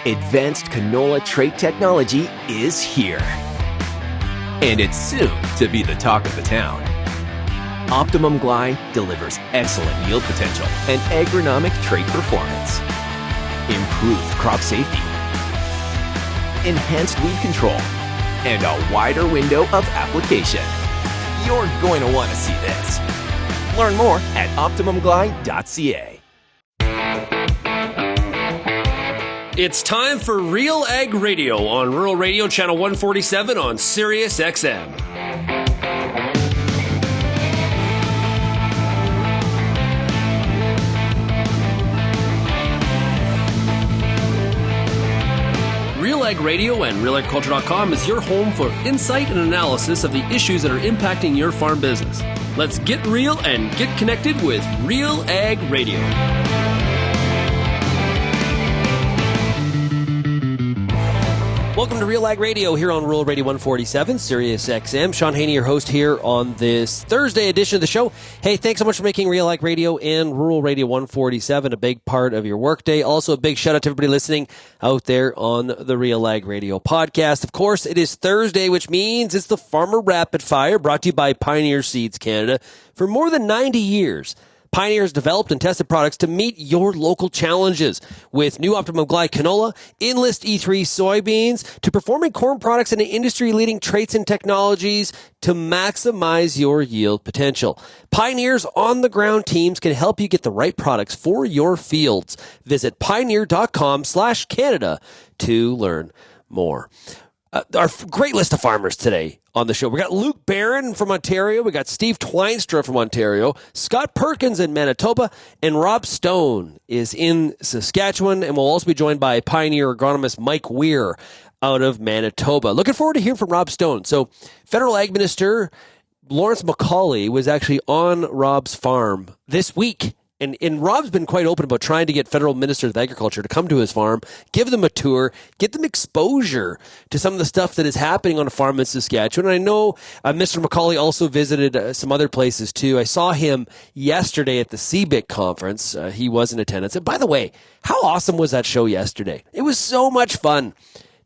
Advanced canola trait technology is here. And it's soon to be the talk of the town. Optimum Glide delivers excellent yield potential and agronomic trait performance. Improved crop safety. Enhanced weed control. And a wider window of application. You're going to want to see this. Learn more at OptimumGlide.ca. It's time for RealAg Radio on Rural Radio Channel 147 on Sirius XM. RealAg Radio and RealAgriculture.com is your home for insight and analysis of the issues that are impacting your farm business. Let's get real and get connected with RealAg Radio. Welcome to RealAg Radio here on Rural Radio 147, Sirius XM. Shaun Haney, your host here on this Thursday edition of the show. Hey, thanks so much for making RealAg Radio and Rural Radio 147 a big part of your workday. Also, a big shout out to everybody listening out there on the RealAg Radio podcast. Of course, it is Thursday, which means it's the Farmer Rapid Fire, brought to you by Pioneer Seeds Canada. For more than 90 years, Pioneer has developed and tested products to meet your local challenges. With new Optimum Glide canola, Enlist E3 soybeans, to performing corn products and industry-leading traits and technologies to maximize your yield potential. Pioneer's on-the-ground teams can help you get the right products for your fields. Visit pioneer.com/Canada to learn more. Our great list of farmers today on the show. We got Luke Barron from Ontario. We got Steve Twynstra from Ontario. Scott Perkins in Manitoba. And Rob Stone is in Saskatchewan. And we'll also be joined by Pioneer agronomist Mike Weir out of Manitoba. Looking forward to hearing from Rob Stone. So, Federal Ag Minister Lawrence McCauley was actually on Rob's farm this week. And Rob's been quite open about trying to get federal ministers of agriculture to come to his farm, give them a tour, get them exposure to some of the stuff that is happening on a farm in Saskatchewan. And I know Mr. McCauley also visited some other places too. I saw him yesterday at the CBIC conference. He was in attendance. And by the way, how awesome was that show yesterday? It was so much fun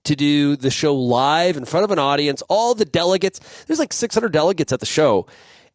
to do the show live in front of an audience. All the delegates, there's like 600 delegates at the show.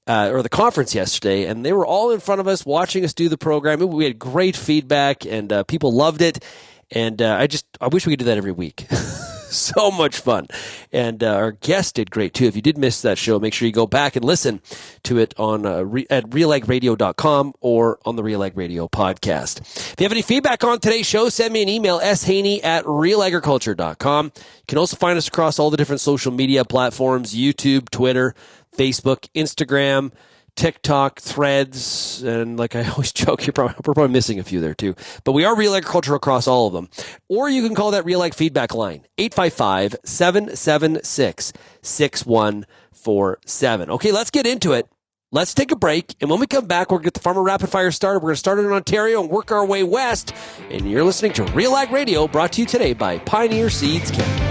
Or the conference yesterday, and they were all in front of us watching us do the program. We had great feedback, and people loved it, and I wish we could do that every week. So much fun. And our guest did great, too. If you did miss that show, make sure you go back and listen to it on at RealAgRadio.com or on the RealAg Radio podcast. If you have any feedback on today's show, send me an email, shaney@RealAgriculture.com. You can also find us across all the different social media platforms, YouTube, Twitter, Facebook, Instagram, TikTok, Threads, and like I always joke, we're probably missing a few there too. But we are Real Agriculture across all of them. Or you can call that RealAg feedback line, 855-776-6147. Okay, let's get into it. Let's take a break, and when we come back, we're going to get the Farmer Rapid Fire started. We're going to start it in Ontario and work our way west. And you're listening to RealAg Radio, brought to you today by Pioneer Seeds Canada.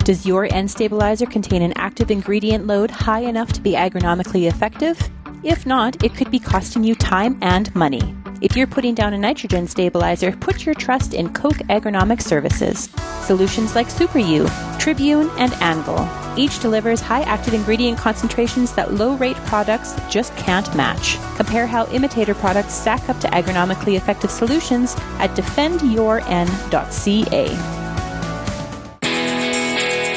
Does your N stabilizer contain an active ingredient load high enough to be agronomically effective? If not, it could be costing you time and money. If you're putting down a nitrogen stabilizer, put your trust in Koch Agronomic Services. Solutions like Super U, Tribune, and Anvil. Each delivers high active ingredient concentrations that low-rate products just can't match. Compare how imitator products stack up to agronomically effective solutions at defendyourn.ca.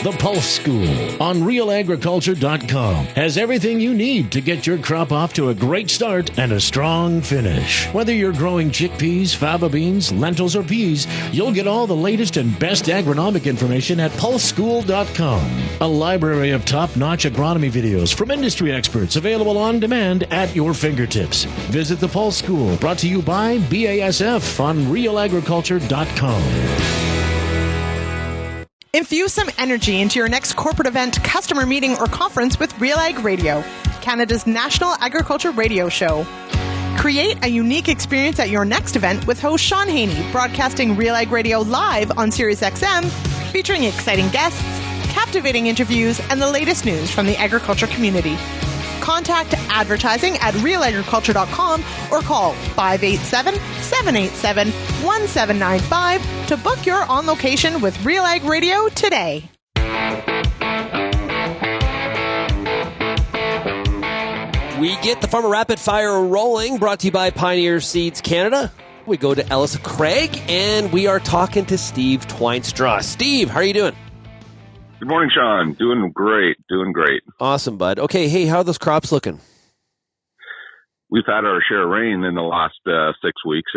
The Pulse School on RealAgriculture.com has everything you need to get your crop off to a great start and a strong finish. Whether you're growing chickpeas, faba beans, lentils, or peas, you'll get all the latest and best agronomic information at PulseSchool.com. A library of top-notch agronomy videos from industry experts available on demand at your fingertips. Visit the Pulse School, brought to you by BASF on RealAgriculture.com. Infuse some energy into your next corporate event, customer meeting, or conference with RealAg Radio, Canada's national agriculture radio show. Create a unique experience at your next event with host Shaun Haney, broadcasting RealAg Radio live on Sirius XM, featuring exciting guests, captivating interviews, and the latest news from the agriculture community. contact advertising@realagriculture.com or call 587-787-1795 to book your on location with RealAg Radio today. We get the Farmer Rapid Fire rolling, brought to you by Pioneer Seeds Canada. We go to Ailsa Craig, and we are talking to Steve Twynstra. Steve, how are you doing? Good morning, Shaun. Doing great. Awesome, bud. Okay, hey, how are those crops looking? We've had our share of rain in the last 8 weeks.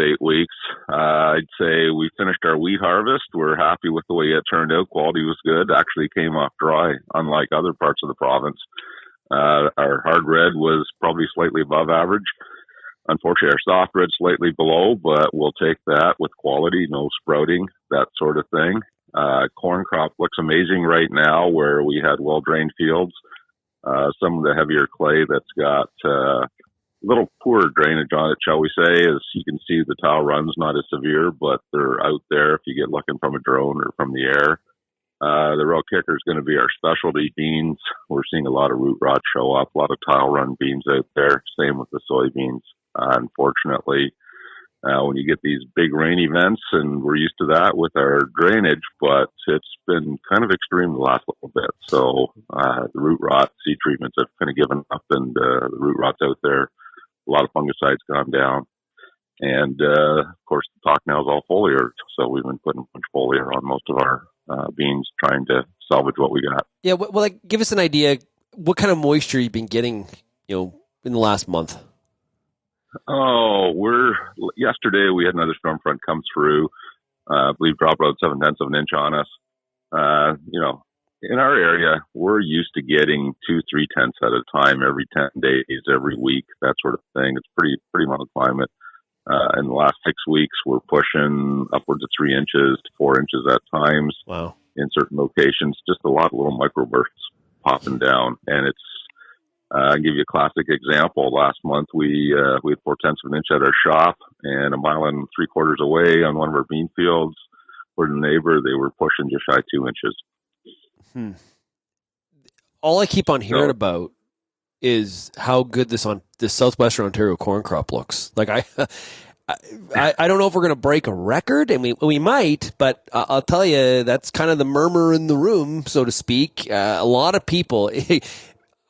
I'd say we finished our wheat harvest. We're happy with the way it turned out. Quality was good. Actually came off dry, unlike other parts of the province. Our hard red was probably slightly above average. Unfortunately, our soft red slightly below, but we'll take that with quality, no sprouting, that sort of thing. Corn crop looks amazing right now where we had well-drained fields. Some of the heavier clay that's got little poor drainage on it, shall we say, as you can see the tile run's not as severe, but they're out there if you get looking from a drone or from the air. The real kicker is going to be our specialty beans. We're seeing a lot of root rot show up, a lot of tile run beans out there. Same with the soybeans. Unfortunately, when you get these big rain events, and we're used to that with our drainage, but it's been kind of extreme the last little bit. So the root rot seed treatments have kind of given up, and the root rot's out there. A lot of fungicides gone down. And, of course, the talk now is all foliar. So we've been putting a bunch of foliar on most of our beans, trying to salvage what we got. Yeah, well, like, give us an idea. What kind of moisture you've been getting, in the last month? Oh, yesterday we had another storm front come through. I believe dropped about 7/10 of an inch on us. In our area, we're used to getting 2-3 tenths at a time every 10 days, every week, that sort of thing. It's pretty mild climate. In the last 6 weeks, we're pushing upwards of 3 inches to 4 inches at times. Wow. In certain locations. Just a lot of little microbursts popping down. And it's, I'll give you a classic example. Last month, we had 4/10 of an inch at our shop, and 1 3/4 miles away on one of our bean fields, for the neighbor, they were pushing just shy 2 inches. All I keep on hearing about is how good this southwestern Ontario corn crop looks. Like I don't know if we're going to break a record, and we might, but I'll tell you, that's kind of the murmur in the room, so to speak. A lot of people,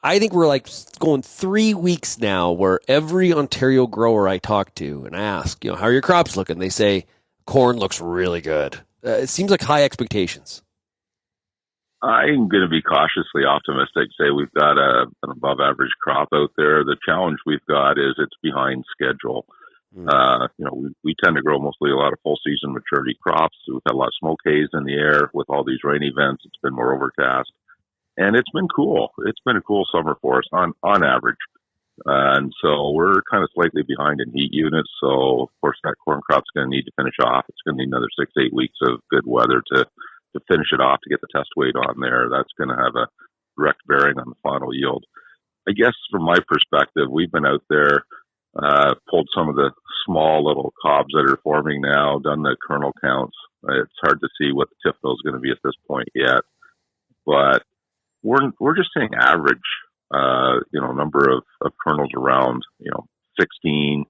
I think we're like going 3 weeks now where every Ontario grower I talk to and ask, how are your crops looking? They say corn looks really good. It seems like high expectations. I'm going to be cautiously optimistic, say we've got an above average crop out there. The challenge we've got is it's behind schedule. We tend to grow mostly a lot of full season maturity crops. We've had a lot of smoke haze in the air with all these rain events. It's been more overcast, and it's been cool. It's been a cool summer for us on average. And so we're kind of slightly behind in heat units. So of course that corn crop's going to need to finish off. It's going to need another 6 to 8 weeks of good weather to finish it off, to get the test weight on there. That's going to have a direct bearing on the final yield. I guess from my perspective, we've been out there, pulled some of the small little cobs that are forming now, done the kernel counts. It's hard to see what the TIFO is going to be at this point yet, but we're just saying average, number of kernels around, 16,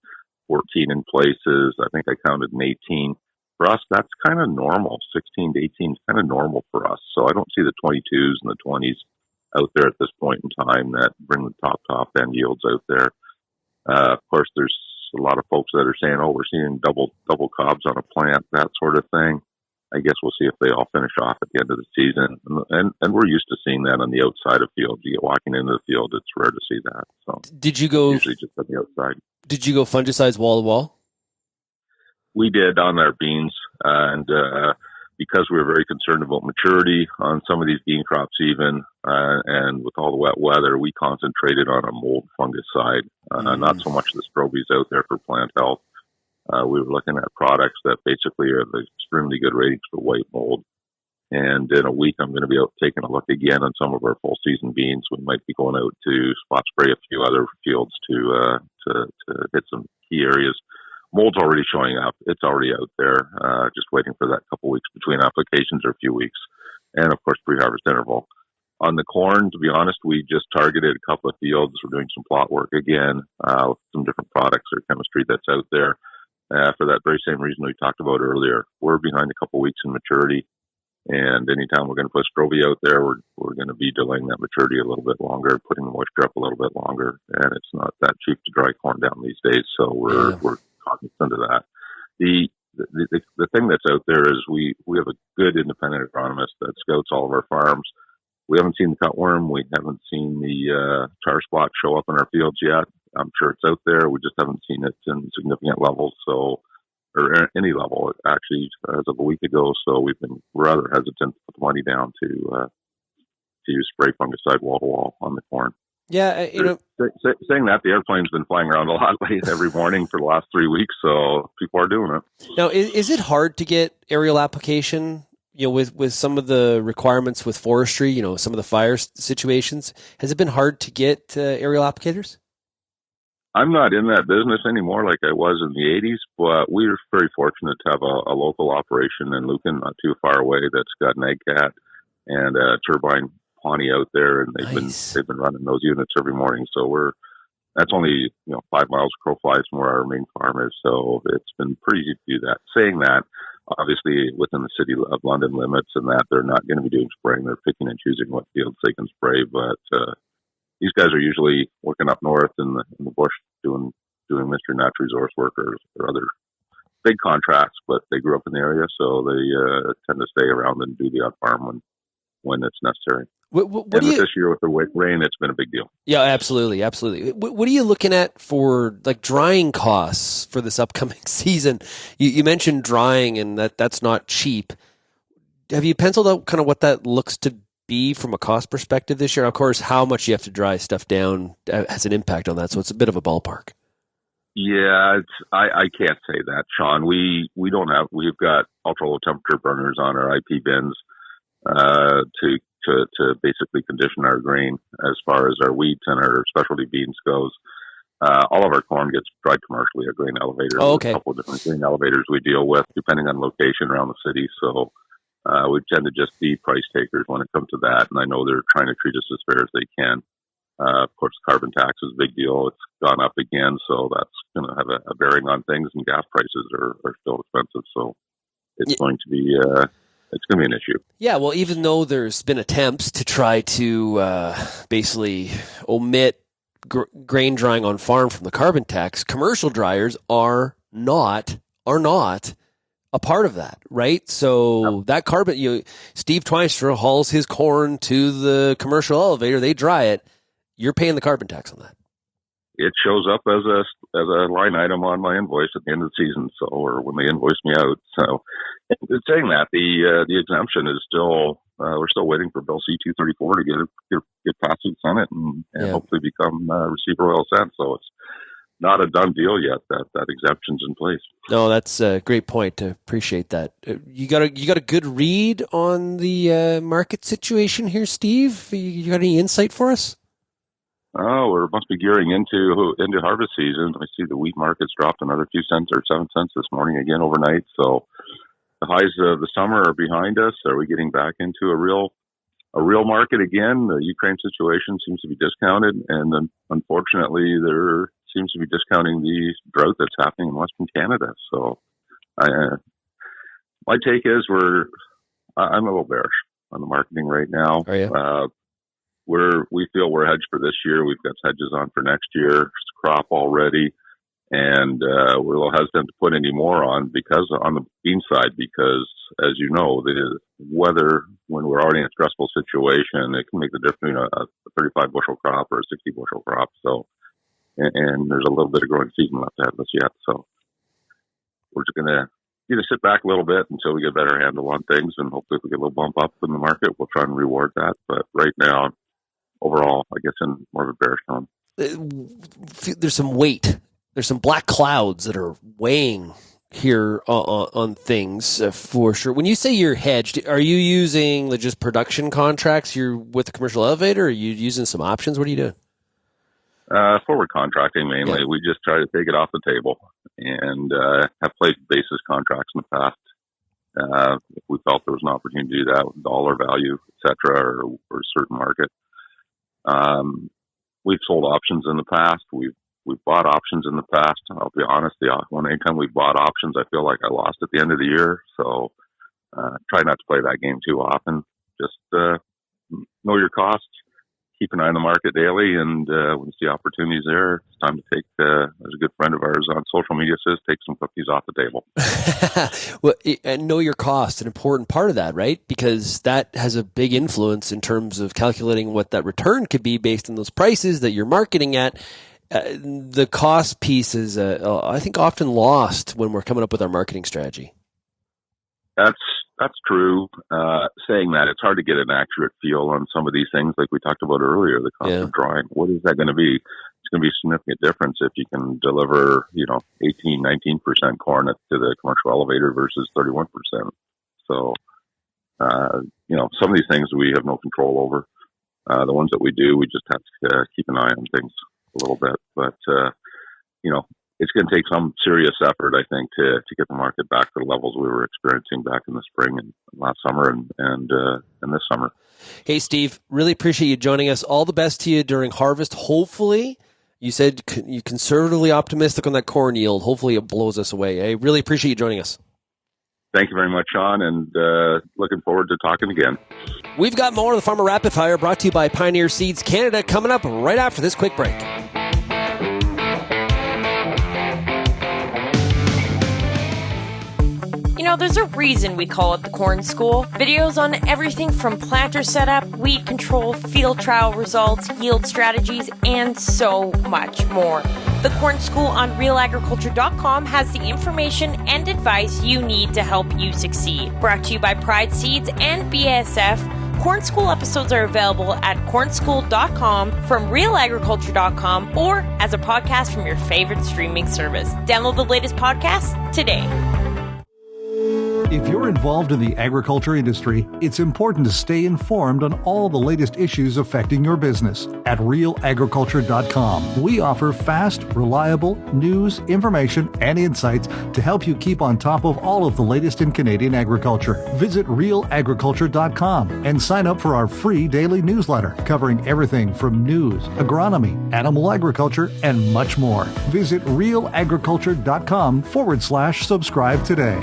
14 in places. I think I counted an 18. For us, that's kind of normal. 16 to 18 is kind of normal for us. So I don't see the 22s and the 20s out there at this point in time that bring the top end yields out there. Of course, there's a lot of folks that are saying, we're seeing double cobs on a plant, that sort of thing. I guess we'll see if they all finish off at the end of the season. And we're used to seeing that on the outside of fields. You get walking into the field, it's rare to see that. So did you go usually just on the outside? Did you go fungicides wall to wall? We did on our beans, and because we were very concerned about maturity on some of these bean crops even, and with all the wet weather, we concentrated on a mold fungicide, not so much the strobies out there for plant health. We were looking at products that basically are the extremely good ratings for white mold. And in a week, I'm going to be out taking a look again on some of our full season beans. We might be going out to spot spray a few other fields to hit some key areas. Mold's already showing up. It's already out there, just waiting for that couple weeks between applications or a few weeks. And, of course, pre-harvest interval. On the corn, to be honest, we just targeted a couple of fields. We're doing some plot work again, with some different products or chemistry that's out there. For that very same reason we talked about earlier. We're behind a couple weeks in maturity, and anytime we're going to put Strobe out there, we're going to be delaying that maturity a little bit longer, putting the moisture up a little bit longer, and it's not that cheap to dry corn down these days, so we're cognizant of that. The thing that's out there is we have a good independent agronomist that scouts all of our farms. We haven't seen the cutworm. We haven't seen the tar spot show up in our fields yet. I'm sure it's out there. We just haven't seen it in significant levels, or any level, actually, as of a week ago. So we've been rather hesitant to put the money down to use spray fungicide wall to wall on the corn. Yeah, saying that, the airplane's been flying around a lot late every morning for the last 3 weeks, so people are doing it. Now, is it hard to get aerial application? With some of the requirements with forestry, some of the fire situations, has it been hard to get aerial applicators? I'm not in that business anymore like I was in the 80s, but we're very fortunate to have a local operation in Lucan, not too far away, that's got an egg cat and a turbine Pawnee out there, and they've been running those units every morning. So that's only 5 miles crow flies from where our main farm is. So it's been pretty easy to do that. Saying that, obviously within the city of London limits and that, they're not going to be doing spraying. They're picking and choosing what fields they can spray, but these guys are usually working up north in the bush doing Mr. Natural Resource workers or other big contracts, but they grew up in the area, so they tend to stay around and do the odd farm when it's necessary. This year with the rain, it's been a big deal. Yeah, absolutely. What are you looking at for drying costs for this upcoming season? You mentioned drying, and that's not cheap. Have you penciled out kind of what that looks to be from a cost perspective this year? Of course, how much you have to dry stuff down has an impact on that, so it's a bit of a ballpark. Yeah, I can't say that, Sean. We've got ultra low temperature burners on our IP bins to basically condition our grain as far as our wheat and our specialty beans goes. All of our corn gets dried commercially at grain elevators. Oh, okay. A couple of different grain elevators we deal with, depending on location around the city. So we tend to just be price takers when it comes to that. And I know they're trying to treat us as fair as they can. Of course, carbon tax is a big deal. It's gone up again, so that's going to have a bearing on things. And gas prices are still expensive, so it's going to be an issue. Yeah, well, even though there's been attempts to try to basically omit grain drying on farm from the carbon tax, commercial dryers are not a part of that, right? So that carbon, Steve Twynstra hauls his corn to the commercial elevator, they dry it. You're paying the carbon tax on that. It shows up as a line item on my invoice at the end of the season, or when they invoice me out. So, saying that, the exemption is still we're still waiting for Bill C-234 to get passed through the Senate and hopefully become receive royal assent. So it's not a done deal yet. That exemption's in place. No, that's a great point. Appreciate that. You got a good read on the market situation here, Steve. You got any insight for us? Oh, we must be gearing into harvest season. I see the wheat market's dropped another 2 cents or 7 cents this morning again overnight. So the highs of the summer are behind us. Are we getting back into a real market again? The Ukraine situation seems to be discounted, and then unfortunately, there seems to be discounting the drought that's happening in Western Canada. So my take is I'm a little bearish on the marketing right now. Are you? We feel we're hedged for this year. We've got hedges on for next year's crop already, and we're a little hesitant to put any more on on the bean side, because as you know, the weather, when we're already in a stressful situation, it can make the difference between a 35 bushel crop or a 60 bushel crop. So, and there's a little bit of growing season left ahead of us yet. So we're just going to sit back a little bit until we get a better handle on things, and hopefully if we get a little bump up in the market, we'll try and reward that. But right now, overall, I guess in more of a bearish tone. There's some weight. There's some black clouds that are weighing here on things for sure. When you say you're hedged, are you using just production contracts? You're with the commercial elevator, or are you using some options? What are you doing? Forward contracting mainly. Yeah. We just try to take it off the table and have played basis contracts in the past. if we felt there was an opportunity to do that with dollar value, et cetera, or a certain market. We've sold options in the past. We've bought options in the past. I'll be honest, anytime we've bought options, I feel like I lost at the end of the year. So try not to play that game too often. Just know your costs. Keep an eye on the market daily, and when you see opportunities there, it's time to take, as a good friend of ours on social media says, take some cookies off the table. Well, and know your cost, an important part of that, right? Because that has a big influence in terms of calculating what that return could be based on those prices that you're marketing at. The cost piece is, I think, often lost when we're coming up with our marketing strategy. That's true. Saying that, it's hard to get an accurate feel on some of these things, like we talked about earlier. The cost of drying. What is that going to be? It's going to be a significant difference if you can deliver, 18, 19% corn to the commercial elevator versus 31%. So, some of these things we have no control over. The ones that we do, we just have to keep an eye on things a little bit. But, it's going to take some serious effort, I think, to get the market back to the levels we were experiencing back in the spring and last summer and this summer. Hey, Steve, really appreciate you joining us. All the best to you during harvest. Hopefully, you said you're conservatively optimistic on that corn yield. Hopefully it blows us away. I really appreciate you joining us. Thank you very much, Shaun, and looking forward to talking again. We've got more of the Farmer Rapid Fire brought to you by Pioneer Seeds Canada coming up right after this quick break. There's a reason we call it the Corn School. Videos on everything from planter setup, weed control, field trial results, yield strategies, and so much more. The Corn School on RealAgriculture.com has the information and advice you need to help you succeed. Brought to you by Pride Seeds and BASF, Corn School episodes are available at cornschool.com, from RealAgriculture.com, or as a podcast from your favorite streaming service. Download the latest podcast today. If you're involved in the agriculture industry, it's important to stay informed on all the latest issues affecting your business. At RealAgriculture.com, we offer fast, reliable news, information, and insights to help you keep on top of all of the latest in Canadian agriculture. Visit RealAgriculture.com and sign up for our free daily newsletter covering everything from news, agronomy, animal agriculture, and much more. Visit RealAgriculture.com/subscribe today.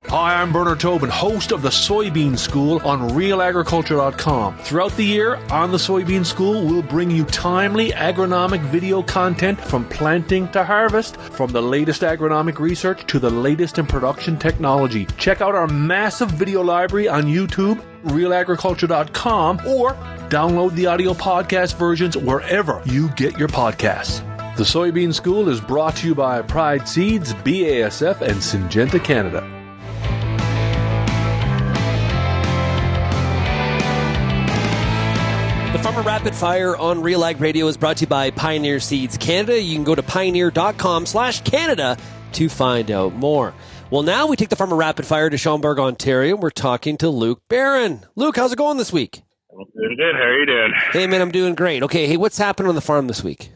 Hi, I'm Bernard Tobin, host of the Soybean School on RealAgriculture.com. Throughout the year, on the Soybean School, we'll bring you timely agronomic video content from planting to harvest, from the latest agronomic research to the latest in production technology. Check out our massive video library on YouTube, RealAgriculture.com, or download the audio podcast versions wherever you get your podcasts. The Soybean School is brought to you by Pride Seeds, BASF, and Syngenta Canada. The Farmer Rapid Fire on RealAg Radio is brought to you by Pioneer Seeds Canada. You can go to pioneer.com/Canada to find out more. Well, now we take the Farmer Rapid Fire to Schomberg, Ontario. We're talking to Luke Barron. Luke, how's it going this week? I'm doing good. How are you doing? Hey, man, I'm doing great. Okay, hey, what's happened on the farm this week?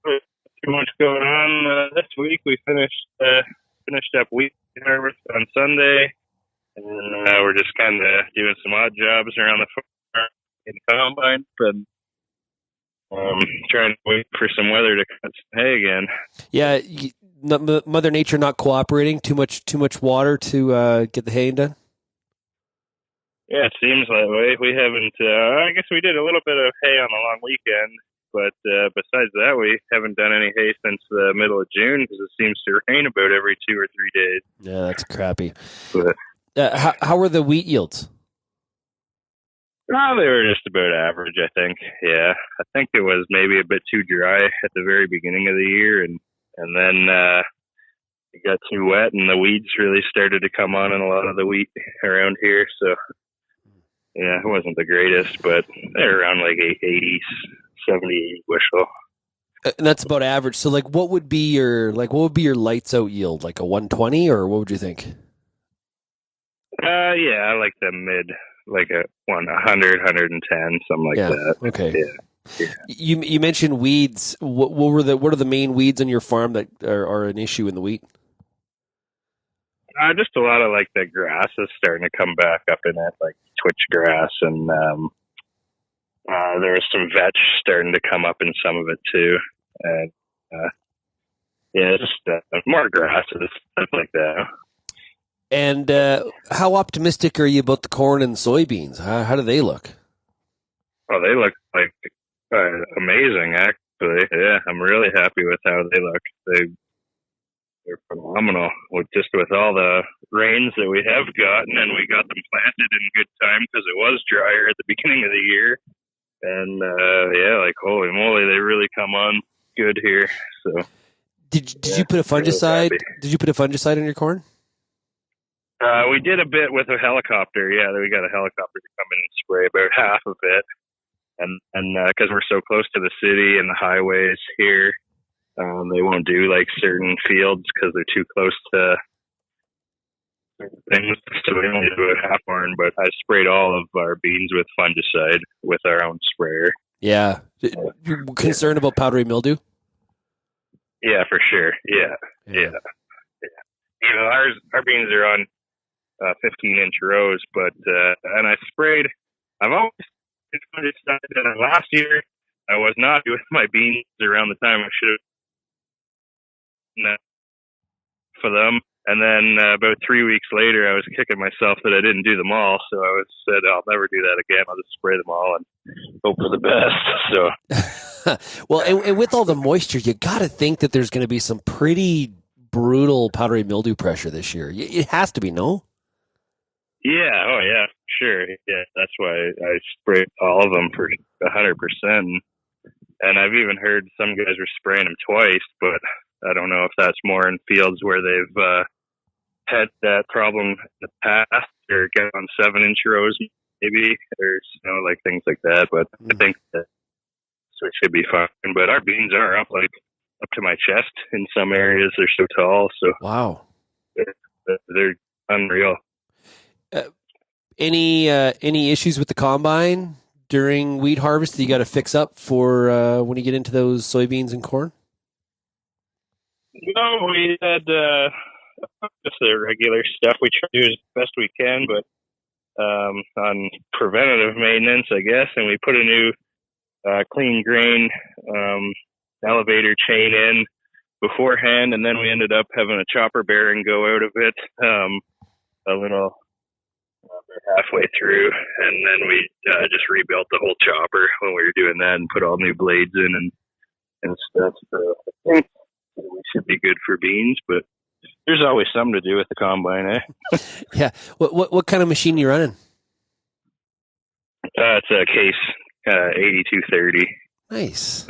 Too much going on this week. We finished up wheat harvest on Sunday, and we're just kind of doing some odd jobs around the farm in combine, and trying to wait for some weather to cut some hay again. Yeah, Mother Nature not cooperating. Too much water to get the hay done. Yeah, it seems that way. We haven't. I guess we did a little bit of hay on the long weekend, but besides that, we haven't done any hay since the middle of June because it seems to rain about every 2 or 3 days. Yeah, that's crappy. But, how were the wheat yields? No, they were just about average, I think. Yeah, I think it was maybe a bit too dry at the very beginning of the year, and then it got too wet, and the weeds really started to come on in a lot of the wheat around here. So, yeah, it wasn't the greatest, but they're around like 80, 70 bushel. And that's about average. So, what would be your lights out yield? Like a 120, or what would you think? Yeah, I like the mid. Like a 100, 110, something like that. Okay. Yeah. You mentioned weeds. What are the main weeds on your farm that are an issue in the wheat? Just a lot of like the grass is starting to come back up in it, like twitch grass, and there was some vetch starting to come up in some of it too, and just more grasses, stuff like that. And how optimistic are you about the corn and soybeans? How do they look? Oh, they look like amazing, actually. Yeah, I'm really happy with how they look. They're phenomenal with all the rains that we have gotten, and we got them planted in good time because it was drier at the beginning of the year. And like holy moly, they really come on good here. So, did you put a fungicide? Did you put a fungicide in your corn? We did a bit with a helicopter. Yeah, we got a helicopter to come in and spray about half of it, and because we're so close to the city and the highways here. They won't do like certain fields because they're too close to certain things. So we only do a half barn, but I sprayed all of our beans with fungicide with our own sprayer. Yeah. You're concerned about powdery mildew? Yeah, for sure. Yeah. You know, our beans are on 15-inch rows, but and I've always fungicide. Last year I was not doing my beans around the time I should have for them, and then about 3 weeks later I was kicking myself that I didn't do them all, so I said I'll never do that again. I'll just spray them all and hope for the best. So well, and with all the moisture, you got to think that there's going to be some pretty brutal powdery mildew pressure this year. It has to be, no? Yeah, oh yeah, sure. Yeah, that's why I sprayed all of them for 100%. And I've even heard some guys were spraying them twice, but I don't know if that's more in fields where they've had that problem in the past, or get on 7-inch rows maybe, or like things like that. But I think that it should be fine. But our beans are up to my chest in some areas. They're so tall. So wow, they're unreal. Any issues with the combine during wheat harvest that you got to fix up for when you get into those soybeans and corn? No, we had just the regular stuff. We try to do as best we can, but on preventative maintenance, I guess. And we put a new clean grain elevator chain in beforehand, and then we ended up having a chopper bearing go out of it a little halfway through, and then we just rebuilt the whole chopper when we were doing that and put all new blades in and stuff. So I think we should be good for beans, but there's always something to do with the combine, eh? Yeah. What kind of machine are you running? It's a Case 8230. Nice.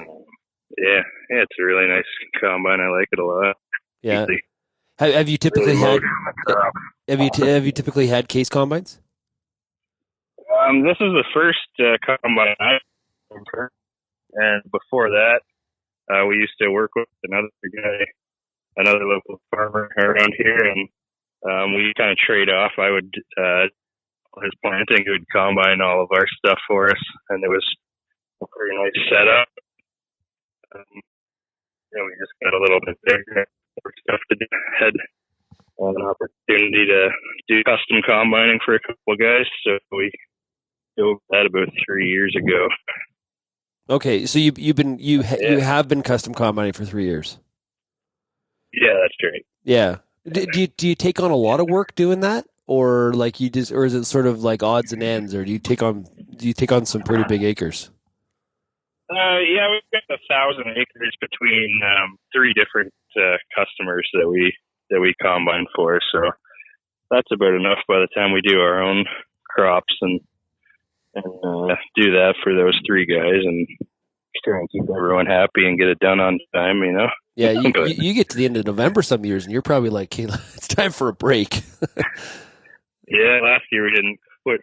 Yeah, it's a really nice combine. I like it a lot. Yeah. Have you typically had have you typically had Case combines? This is the first combine I've heard, and before that, we used to work with another local farmer around here, and we kind of trade off. I would his planting, he would combine all of our stuff for us, and it was a pretty nice setup. We just got a little bit bigger, more stuff to do. Had an opportunity to do custom combining for a couple of guys, so we did that about 3 years ago. Okay, so you have been custom combining for 3 years. Yeah, that's great. Yeah. Do you take on a lot of work doing that, or like or is it sort of like odds and ends, or do you take on some pretty big acres? Yeah, we've got 1,000 acres between 3 different customers that we combine for, so that's about enough by the time we do our own crops and do that for those 3 guys and try and keep everyone happy and get it done on time, you know? Yeah, you get to the end of November some years and you're probably like, hey, it's time for a break. Yeah, last year we didn't quit.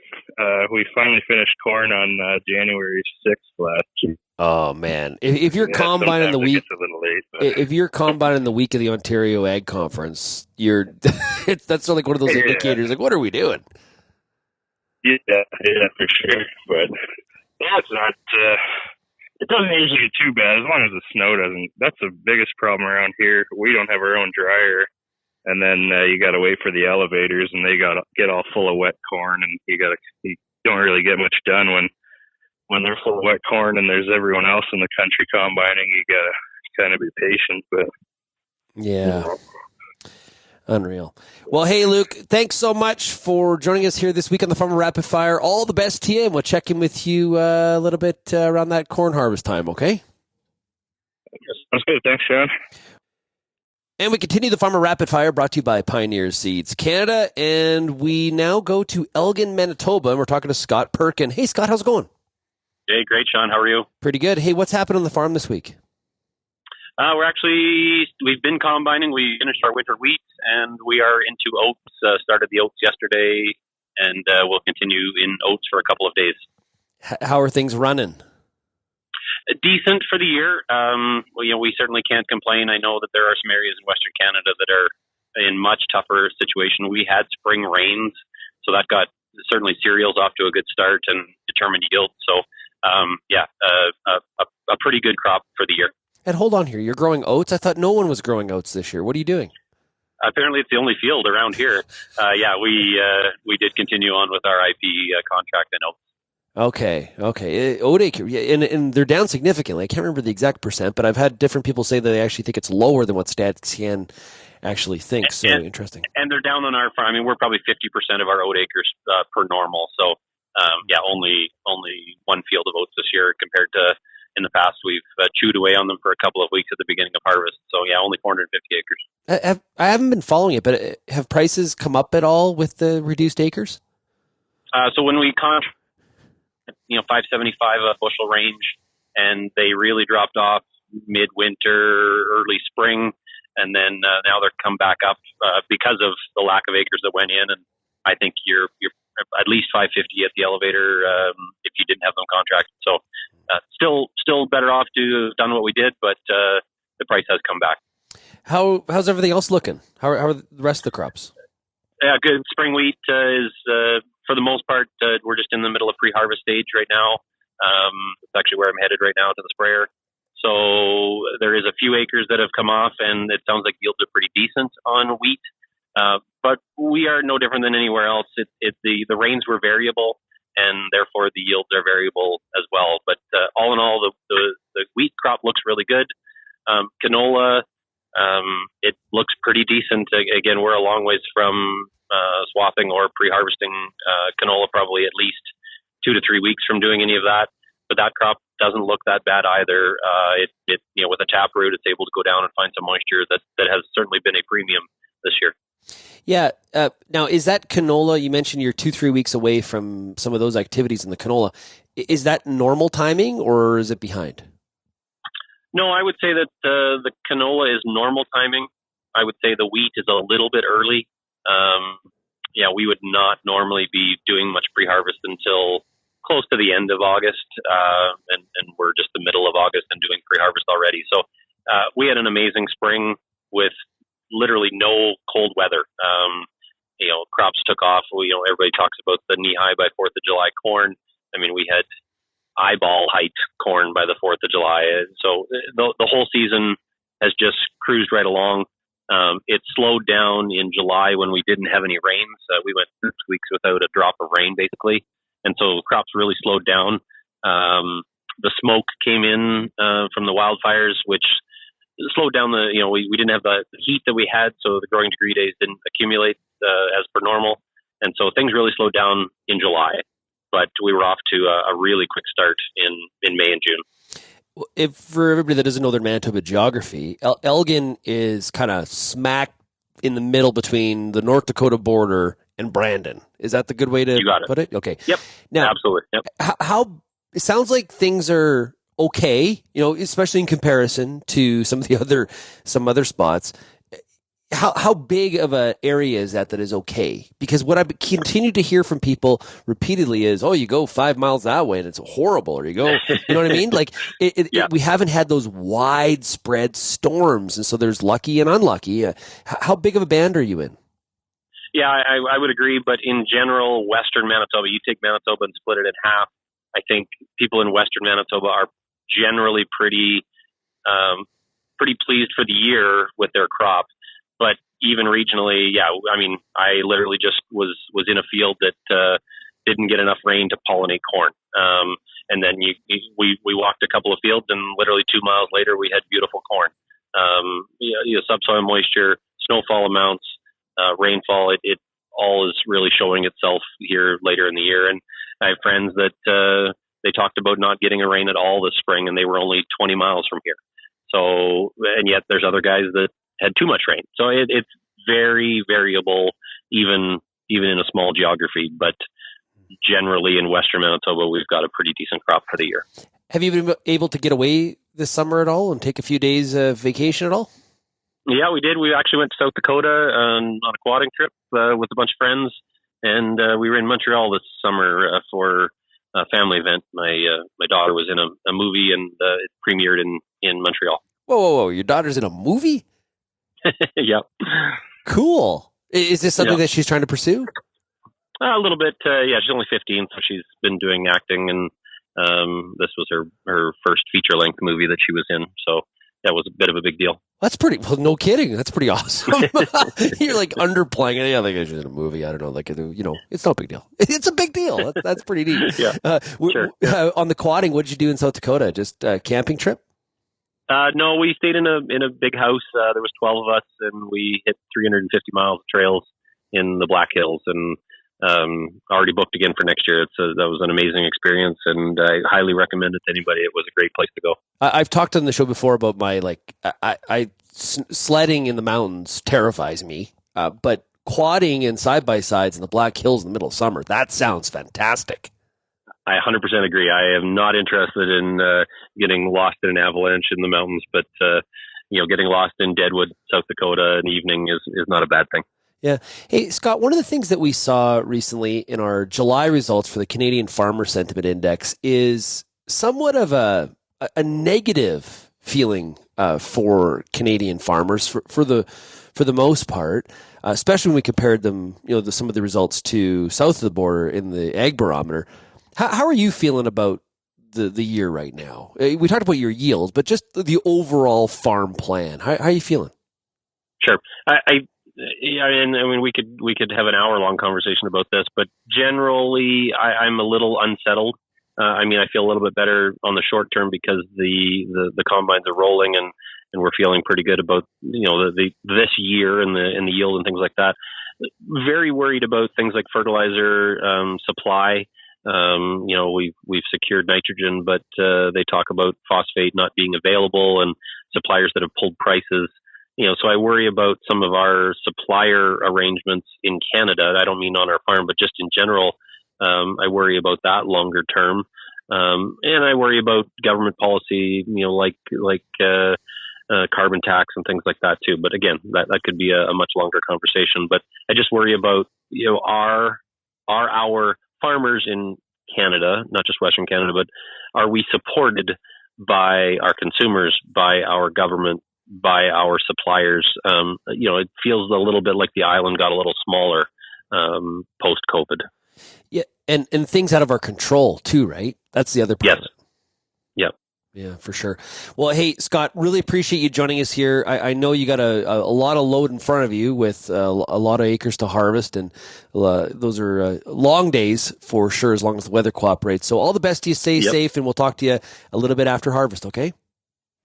We finally finished corn on January 6th last year. Oh man! If you're combining the week, if you're combining the week of the Ontario Ag Conference, that's like one of those indicators. Like, what are we doing? Yeah, for sure. But it's not. It doesn't usually get too bad as long as the snow doesn't. That's the biggest problem around here. We don't have our own dryer, and then you got to wait for the elevators, and they got to get all full of wet corn, and you don't really get much done when they're full of wet corn and there's everyone else in the country combining. You got to kind of be patient, but yeah. Unreal. Well, hey, Luke, thanks so much for joining us here this week on the Farmer Rapid Fire. All the best to you, and we'll check in with you a little bit around that corn harvest time, okay? That's good. Thanks, Shaun. And we continue the Farmer Rapid Fire, brought to you by Pioneer Seeds Canada, and we now go to Elgin, Manitoba, and we're talking to Scott Perkin. Hey, Scott, how's it going? Hey, great, Shaun. How are you? Pretty good. Hey, what's happened on the farm this week? We've been combining. We finished our winter wheat, and we are into oats. Started the oats yesterday, and we'll continue in oats for a couple of days. How are things running? Decent for the year. We certainly can't complain. I know that there are some areas in Western Canada that are in much tougher situation. We had spring rains, so that got certainly cereals off to a good start and determined yield. So, a pretty good crop for the year. And hold on here, you're growing oats? I thought no one was growing oats this year. What are you doing? Apparently, it's the only field around here. We did continue on with our IP contract in oats. Okay. Oat acre, and they're down significantly. I can't remember the exact percent, but I've had different people say that they actually think it's lower than what StatsCan actually thinks. So interesting. And they're down on our farm. I mean, we're probably 50% of our oat acres per normal. So, only one field of oats this year compared to in the past. We've chewed away on them for a couple of weeks at the beginning of harvest. So, only 450 acres. I haven't been following it, but have prices come up at all with the reduced acres? So when we contract, $5.75 a bushel range, and they really dropped off midwinter, early spring, and then now they're come back up because of the lack of acres that went in. And I think you're at least $5.50 at the elevator if you didn't have them contracted. So still better off to have done what we did, but the price has come back. How's everything else looking? How are the rest of the crops? Yeah, good. Spring wheat is for the most part, we're just in the middle of pre-harvest stage right now. It's actually where I'm headed right now to the sprayer. So there is a few acres that have come off, and it sounds like yields are pretty decent on wheat. But we are no different than anywhere else. The rains were variable, and therefore the yields are variable as well. But all in all, the wheat crop looks really good. Canola, it looks pretty decent. Again, we're a long ways from swathing or pre-harvesting canola, probably at least 2 to 3 weeks from doing any of that. But that crop doesn't look that bad either. With a taproot, it's able to go down and find some moisture that has certainly been a premium this year. Yeah. Now, is that canola? You mentioned you're 2-3 weeks away from some of those activities in the canola. Is that normal timing, or is it behind? No, I would say that the canola is normal timing. I would say the wheat is a little bit early. We would not normally be doing much pre-harvest until close to the end of August, and we're just the middle of August and doing pre-harvest already. So we had an amazing spring with literally no cold weather. Crops took off. Everybody talks about the knee-high by 4th of July corn. I mean, we had eyeball height corn by the 4th of July. So the whole season has just cruised right along. It slowed down in July when we didn't have any rains. We went 6 weeks without a drop of rain, basically. And so crops really slowed down. The smoke came in from the wildfires, which slowed down we didn't have the heat that we had, so the growing degree days didn't accumulate as per normal. And so things really slowed down in July. But we were off to a really quick start in May and June. For everybody that doesn't know their Manitoba geography, Elgin is kind of smack in the middle between the North Dakota border and Brandon. Is that the good way to put it? Okay. Yep. Now, absolutely. Yep. How it sounds like things are okay, especially in comparison to some other spots. How big of an area is that is okay? Because what I continue to hear from people repeatedly is, you go 5 miles that way and it's horrible, or you go, you know what I mean? Like we haven't had those widespread storms, and so there's lucky and unlucky. How big of a band are you in? Yeah, I would agree. But in general, Western Manitoba, you take Manitoba and split it in half. I think people in Western Manitoba are generally pretty pleased for the year with their crop. but even regionally, yeah, I mean, I literally just was in a field that didn't get enough rain to pollinate corn. And then we walked a couple of fields, and literally 2 miles later, we had beautiful corn. Subsoil moisture, snowfall amounts, rainfall, it all is really showing itself here later in the year. And I have friends that they talked about not getting a rain at all this spring, and they were only 20 miles from here. So, and yet there's other guys that had too much rain. So it's very variable, even in a small geography. But generally in Western Manitoba, we've got a pretty decent crop for the year. Have you been able to get away this summer at all and take a few days of vacation at all? Yeah, we did. We actually went to South Dakota on a quadding trip with a bunch of friends, and we were in Montreal this summer for a family event. My daughter was in a movie, and it premiered in Montreal. Whoa! Your daughter's in a movie? Yep. Cool. Is this something that she's trying to pursue? A little bit. Yeah, she's only 15, so she's been doing acting, and this was her first feature-length movie that she was in. So that was a bit of a big deal. That's pretty. Well, no kidding. That's pretty awesome. You're like underplaying it. Yeah, I think she's in a movie. I don't know. Like, it's no big deal. It's a big deal. That's pretty neat. Yeah. Sure. On the quadding, what did you do in South Dakota? Just a camping trip? No, we stayed in a big house. There was 12 of us, and we hit 350 miles of trails in the Black Hills, and already booked again for next year. That was an amazing experience, and I highly recommend it to anybody. It was a great place to go. I've talked on the show before about my sledding in the mountains terrifies me, but quadding and side-by-sides in the Black Hills in the middle of summer, that sounds fantastic. I 100% agree. I am not interested in getting lost in an avalanche in the mountains, but getting lost in Deadwood, South Dakota in the evening is not a bad thing. Yeah. Hey, Scott, one of the things that we saw recently in our July results for the Canadian Farmer Sentiment Index is somewhat of a negative feeling for Canadian farmers for the most part, especially when we compared them, some of the results to south of the border in the Ag Barometer. How are you feeling about the year right now? We talked about your yield, but just the overall farm plan. How are you feeling? Sure. I mean, we could have an hour-long conversation about this, but generally, I'm a little unsettled. I mean, I feel a little bit better on the short term because the combines are rolling, and we're feeling pretty good about this year and the yield and things like that. Very worried about things like fertilizer supply. We've secured nitrogen, but they talk about phosphate not being available and suppliers that have pulled prices. So I worry about some of our supplier arrangements in Canada. I don't mean on our farm, but just in general. I worry about that longer term. And I worry about government policy, like carbon tax and things like that too. But again, that could be a much longer conversation. But I just worry about, our farmers in Canada, not just Western Canada, but are we supported by our consumers, by our government, by our suppliers? It feels a little bit like the island got a little smaller post-COVID. Yeah, and things out of our control too, right? That's the other part. Yes. Yep. Yeah, for sure. Well, hey, Scott, really appreciate you joining us here. I know you got a lot of load in front of you with a lot of acres to harvest, and those are long days for sure, as long as the weather cooperates. So all the best to you. Stay safe, and we'll talk to you a little bit after harvest, okay?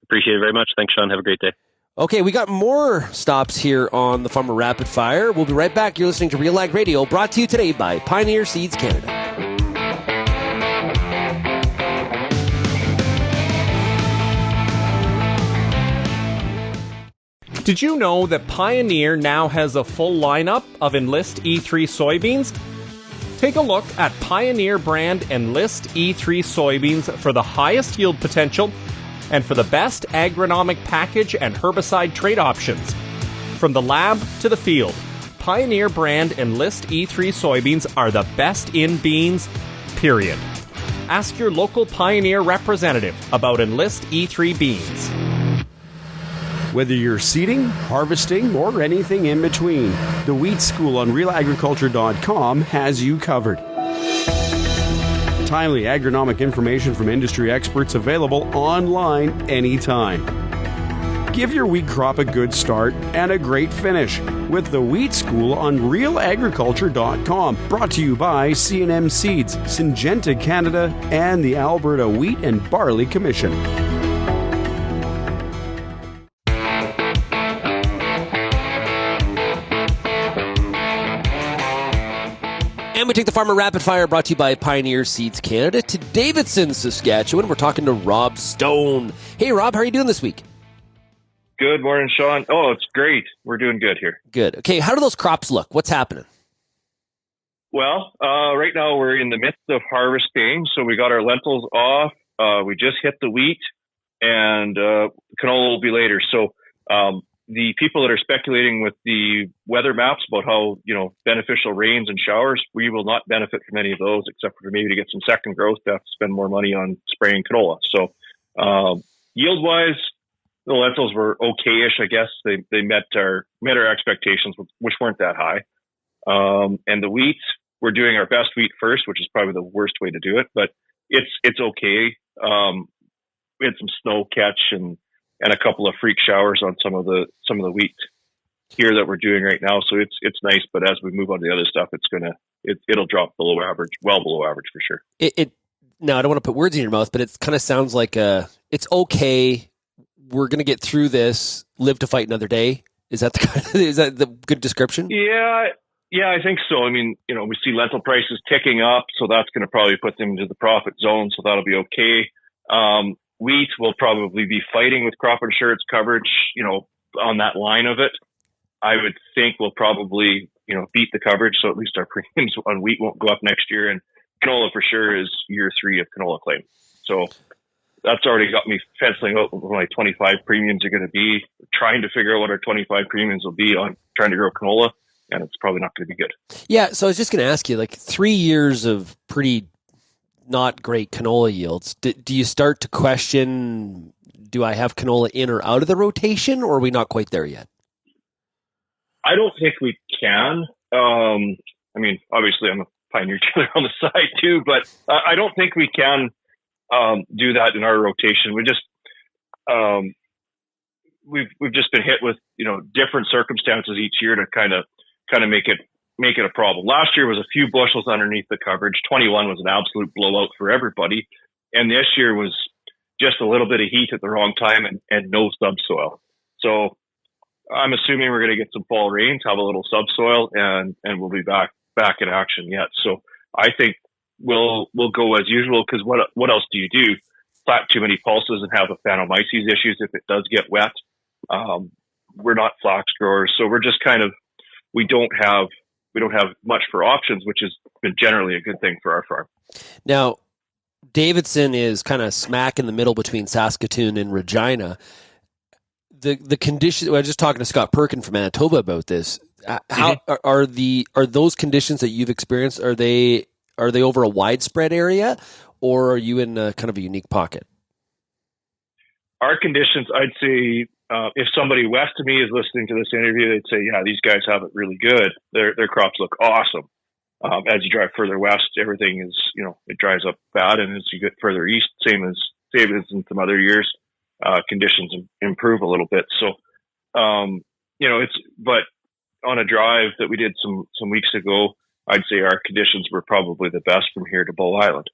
Appreciate it very much. Thanks, Shaun. Have a great day. Okay, we got more stops here on the Farmer Rapid Fire. We'll be right back. You're listening to RealAg Radio, brought to you today by Pioneer Seeds Canada. Did you know that Pioneer now has a full lineup of Enlist E3 soybeans? Take a look at Pioneer brand Enlist E3 soybeans for the highest yield potential and for the best agronomic package and herbicide trait options. From the lab to the field, Pioneer brand Enlist E3 soybeans are the best in beans, period. Ask your local Pioneer representative about Enlist E3 beans. Whether you're seeding, harvesting, or anything in between, the Wheat School on RealAgriculture.com has you covered. Timely agronomic information from industry experts available online anytime. Give your wheat crop a good start and a great finish with the Wheat School on RealAgriculture.com. Brought to you by C&M Seeds, Syngenta Canada, and the Alberta Wheat and Barley Commission. And we take the Farmer Rapid Fire, brought to you by Pioneer Seeds Canada, to Davidson, Saskatchewan. We're talking to Rob Stone. Hey, Rob, how are you doing this week? Good morning, Shaun. Oh, it's great. We're doing good here. Good. Okay, how do those crops look? What's happening? Well, right now we're in the midst of harvesting, so we got our lentils off. We just hit the wheat, and canola will be later. So the people that are speculating with the weather maps about how, beneficial rains and showers, we will not benefit from any of those, except for maybe to get some second growth to have to spend more money on spraying canola. So yield-wise, the lentils were okay-ish, I guess. They met our expectations, which weren't that high. And the wheat, we're doing our best wheat first, which is probably the worst way to do it, but it's okay. We had some snow catch and a couple of freak showers on some of the wheat here that we're doing right now. So it's nice, but as we move on to the other stuff, it'll drop below average, well below average for sure. Now, I don't want to put words in your mouth, but it kind of sounds like it's okay. We're going to get through this, live to fight another day. Is that the good description? Yeah, I think so. I mean, we see lentil prices ticking up, so that's going to probably put them into the profit zone. So that'll be okay. Wheat will probably be fighting with crop insurance coverage, on that line of it. I would think we'll probably, beat the coverage. So at least our premiums on wheat won't go up next year. And canola for sure is year 3 of canola claim. So that's already got me penciling out what my 25 premiums are going to be, trying to figure out what our 25 premiums will be on trying to grow canola. And it's probably not going to be good. Yeah. So I was just going to ask you, 3 years of pretty not great canola yields. Do you start to question, do I have canola in or out of the rotation, or are we not quite there yet? I don't think we can. I mean, obviously I'm a Pioneer dealer on the side too, but I don't think we can do that in our rotation. We just we've just been hit with different circumstances each year to kind of make it a problem. Last year was a few bushels underneath the coverage. 21 was an absolute blowout for everybody, and this year was just a little bit of heat at the wrong time and no subsoil. So I'm assuming we're going to get some fall rains, have a little subsoil, and we'll be back in action yet. So I think we'll go as usual, because what else do you do? Plant too many pulses and have Aphanomyces issues if it does get wet. We're not flax growers, so we're just we don't have much for options, which has been generally a good thing for our farm. Now, Davidson is kind of smack in the middle between Saskatoon and Regina. The conditions. I was just talking to Scott Perkin from Manitoba about this. How are those conditions that you've experienced? Are they over a widespread area, or are you in kind of a unique pocket? Our conditions, I'd say, if somebody west of me is listening to this interview, they'd say, "Yeah, these guys have it really good. Their crops look awesome." As you drive further west, everything is, it dries up bad, and as you get further east, same as in some other years, conditions improve a little bit. So, but on a drive that we did some weeks ago, I'd say our conditions were probably the best from here to Bow Island.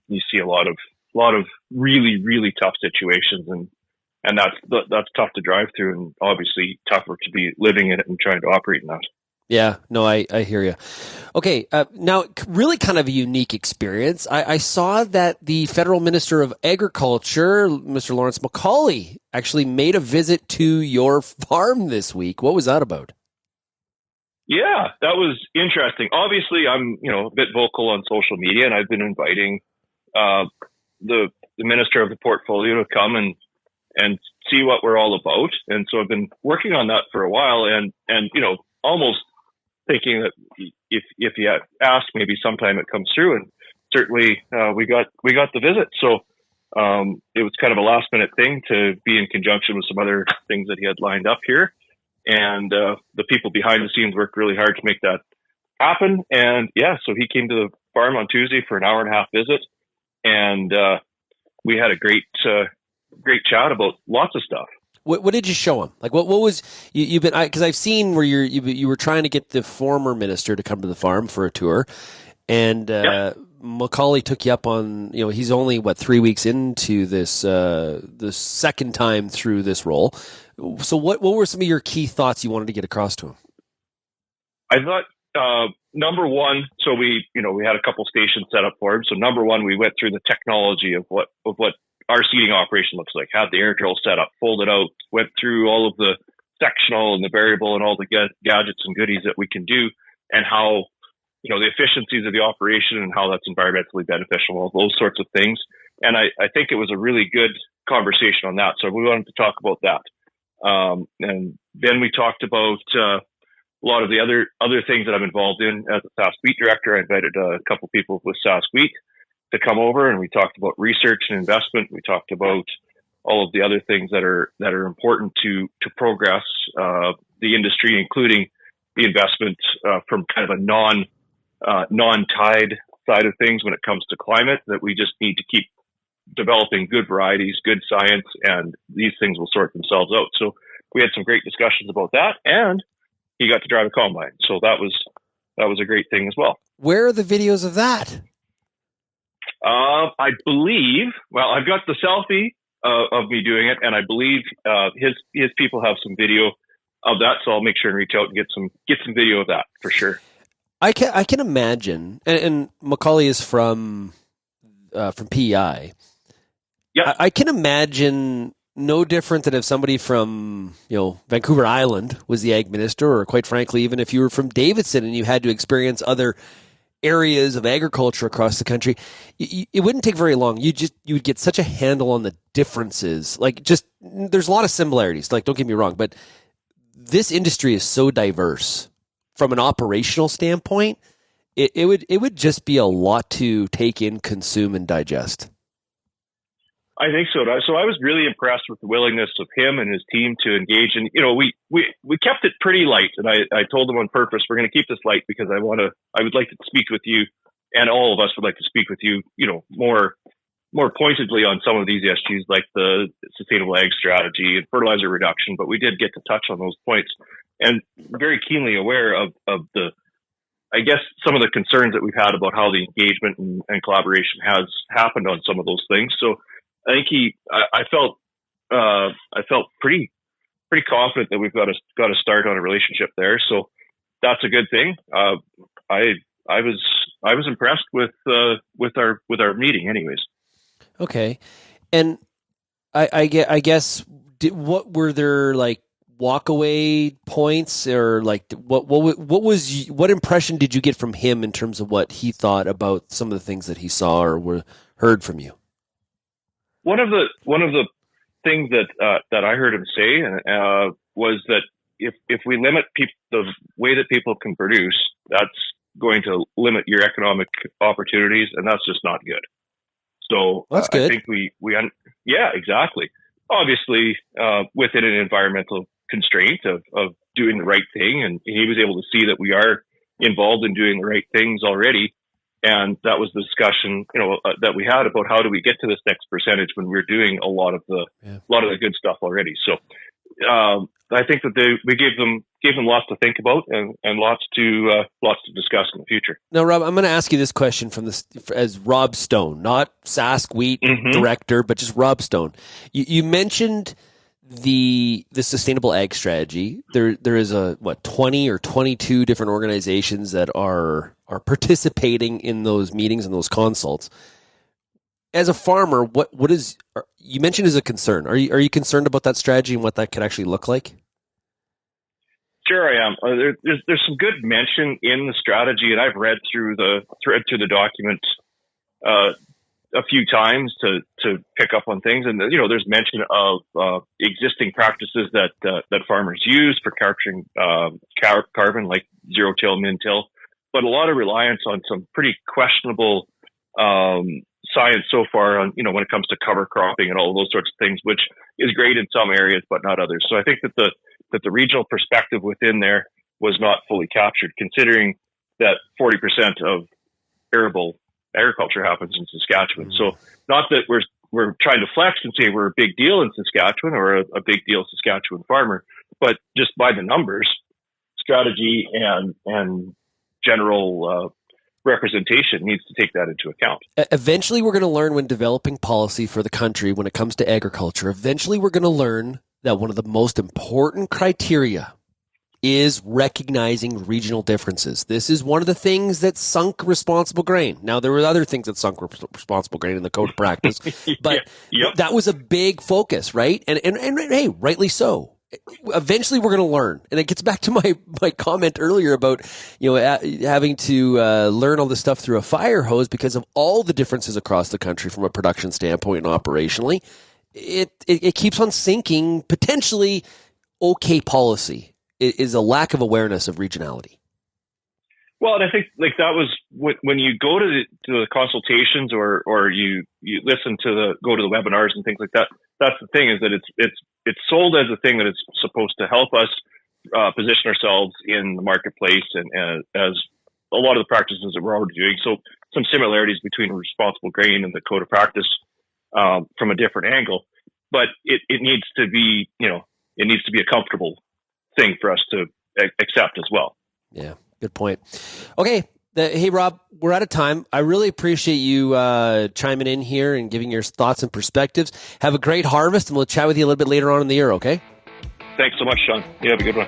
You see a lot of really, really tough situations, and that's tough to drive through, and obviously tougher to be living in it and trying to operate in that. Yeah, no, I hear you. Okay, now really kind of a unique experience. I saw that the Federal Minister of Agriculture, Mr. Lawrence McCauley, actually made a visit to your farm this week. What was that about? Yeah, that was interesting. Obviously, I'm a bit vocal on social media, and I've been inviting the Minister of the Portfolio to come and see what we're all about. And so I've been working on that for a while, and almost thinking that if you ask, maybe sometime it comes through, and certainly we got the visit. So it was kind of a last minute thing to be in conjunction with some other things that he had lined up here, and the people behind the scenes worked really hard to make that happen. And so he came to the farm on Tuesday for an hour and a half visit, and we had a great great chat about lots of stuff. What did you show him? Like, what was you've been? Because I've seen where you were trying to get the former minister to come to the farm for a tour, and Macaulay took you up on. He's only 3 weeks into this the second time through this role. So what were some of your key thoughts you wanted to get across to him? I thought number one, so we had a couple stations set up for him. So number one, we went through the technology of what our seeding operation looks like, had the air drill set up, folded out, went through all of the sectional and the variable and all the gadgets and goodies that we can do, and how, the efficiencies of the operation and how that's environmentally beneficial, all those sorts of things. And I think it was a really good conversation on that. So we wanted to talk about that. And then we talked about a lot of the other things that I'm involved in as a Sask wheat director. I invited a couple people with Sask wheat to come over, and we talked about research and investment. We talked about all of the other things that are important to progress the industry, including the investment from kind of a non-tide side of things when it comes to climate, that we just need to keep developing good varieties, good science, and these things will sort themselves out. So we had some great discussions about that, and he got to drive a combine. So that was a great thing as well. Where are the videos of that? I believe, I've got the selfie of me doing it, and I believe his people have some video of that, so I'll make sure and reach out and get some video of that for sure. I can imagine, and Macaulay is from PEI. Yeah, I can imagine no different than if somebody from Vancouver Island was the ag minister, or quite frankly, even if you were from Davidson and you had to experience other areas of agriculture across the country. It wouldn't take very long. You would get such a handle on the differences. There's a lot of similarities. Don't get me wrong, but this industry is so diverse from an operational standpoint. It would just be a lot to take in, consume, and digest. I think so. So I was really impressed with the willingness of him and his team to engage. And, we kept it pretty light. And I told them on purpose, we're going to keep this light because I would like to speak with you, and all of us would like to speak with you, more pointedly on some of these issues like the sustainable ag strategy and fertilizer reduction. But we did get to touch on those points, and very keenly aware of the, I guess, some of the concerns that we've had about how the engagement and collaboration has happened on some of those things. So I think I felt pretty confident that we've got to start on a relationship there. So that's a good thing. I was impressed with our meeting, anyways. Okay, and I guess what were there walkaway points, or what impression did you get from him in terms of what he thought about some of the things that he saw or heard from you? One of the things that I heard him say was that if we limit the way that people can produce, that's going to limit your economic opportunities, and that's just not good. So that's good. I think yeah, exactly. Obviously, within an environmental constraint of doing the right thing, and he was able to see that we are involved in doing the right things already. And that was the discussion, that we had about how do we get to this next percentage when we're doing a lot of the good stuff already. So I think that we gave them lots to think about and lots to discuss in the future. Now, Rob, I'm going to ask you this question as Rob Stone, not Sask wheat director, but just Rob Stone. You mentioned the sustainable ag strategy. There is 20 or 22 different organizations that are participating in those meetings and those consults. As a farmer, what is you mentioned is a concern? Are you concerned about that strategy and what that could actually look like? Sure, I am. There's some good mention in the strategy, and I've read through the document a few times to pick up on things. And there's mention of existing practices that farmers use for capturing carbon, like zero-till, min-till, but a lot of reliance on some pretty questionable science so far on when it comes to cover cropping and all of those sorts of things, which is great in some areas but not others. So I think that the regional perspective within there was not fully captured, considering that 40% of arable agriculture happens in Saskatchewan. So not that we're trying to flex and say we're a big deal in Saskatchewan or a big deal Saskatchewan farmer, but just by the numbers, strategy and general representation needs to take that into account. Eventually, we're going to learn when developing policy for the country when it comes to agriculture. Eventually, we're going to learn that one of the most important criteria is recognizing regional differences. This is one of the things that sunk responsible grain. Now, there were other things that sunk responsible grain in the code of practice, but that was a big focus, right? And hey, rightly so. Eventually, we're going to learn, and it gets back to my comment earlier about having to learn all this stuff through a fire hose because of all the differences across the country from a production standpoint and operationally. It keeps on sinking. Potentially, okay policy is a lack of awareness of regionality. Well, and I think like that was when you go to the consultations or you listen to go to the webinars and things like that. That's the thing, is that it's sold as a thing that it's supposed to help us position ourselves in the marketplace and as a lot of the practices that we're already doing. So some similarities between responsible grain and the code of practice from a different angle, but it needs to be it needs to be a comfortable thing for us to accept as well. Yeah, good point. Okay. Hey, Rob, we're out of time. I really appreciate you chiming in here and giving your thoughts and perspectives. Have a great harvest, and we'll chat with you a little bit later on in the year, okay? Thanks so much, Shaun. You have a good one.